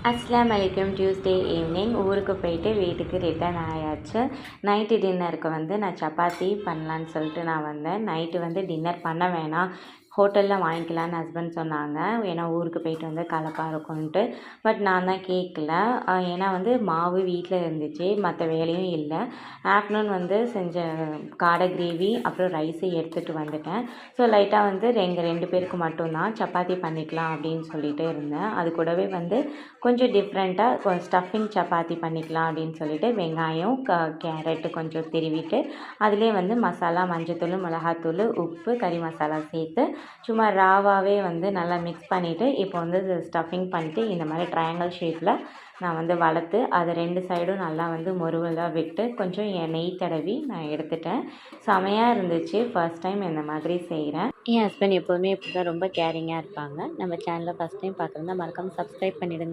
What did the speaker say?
அஸ்ஸலாமு அலைக்கும். Tuesday evening ஊருக்கு போயிட்டு வீட்டுக்கு ரிட்டர்ன் ஆயாச்சு. நைட்டு டின்னருக்கு வந்து நான் சப்பாத்தி பண்ணலான்னு சொல்லிட்டு நான் வந்தேன். நைட்டு வந்து டின்னர் பண்ண வேணாம், ஹோட்டலில் வாங்கிக்கலான்னு ஹஸ்பண்ட் சொன்னாங்க. ஏன்னா ஊருக்கு போயிட்டு வந்து கலப்பாக இருக்கும்ன்ட்டு. பட் நான் தான் கேட்கல. ஏன்னா வந்து மாவு வீட்டில் இருந்துச்சு, மற்ற வேலையும் இல்லை. ஆஃப்டர்நூன் வந்து செஞ்ச காடை கிரேவி அப்புறம் ரைஸை எடுத்துகிட்டு வந்துட்டேன். ஸோ லைட்டாக வந்து ரெண்டு பேருக்கு மட்டும்தான் சப்பாத்தி பண்ணிக்கலாம் அப்படின்னு சொல்லிட்டு இருந்தேன். அது கூடவே வந்து கொஞ்சம் டிஃப்ரெண்ட்டாக ஸ்டஃபிங் சப்பாத்தி பண்ணிக்கலாம் அப்படின்னு சொல்லிட்டு வெங்காயம் கேரட்டு கொஞ்சம் திருவிட்டு அதிலே வந்து மசாலா மஞ்சத்தூள், மிளகாத்தூள், உப்பு, கறி மசாலா சேர்த்து சும்மா ராவாகவே வந்து நல்லா மிக்ஸ் பண்ணிவிட்டு இப்போ வந்து ஸ்டஃபிங் பண்ணிட்டு இந்த மாதிரி ட்ரையாங்கிள் ஷேப்பில் நான் வந்து வளர்த்து அதை 2 சைடும் நல்லா வந்து முருவலாக விட்டு கொஞ்சம் நெய் தடவி நான் எடுத்துட்டேன். செமையாக இருந்துச்சு. ஃபர்ஸ்ட் டைம் இந்த மாதிரி செய்கிறேன். என் ஹஸ்பண்ட் எப்போதுமே இப்படி தான் ரொம்ப கேரிங்காக இருப்பாங்க. நம்ம சேனலை ஃபஸ்ட் டைம் பார்க்குறதா மறக்காமல் சப்ஸ்கிரைப் பண்ணிவிடுங்க.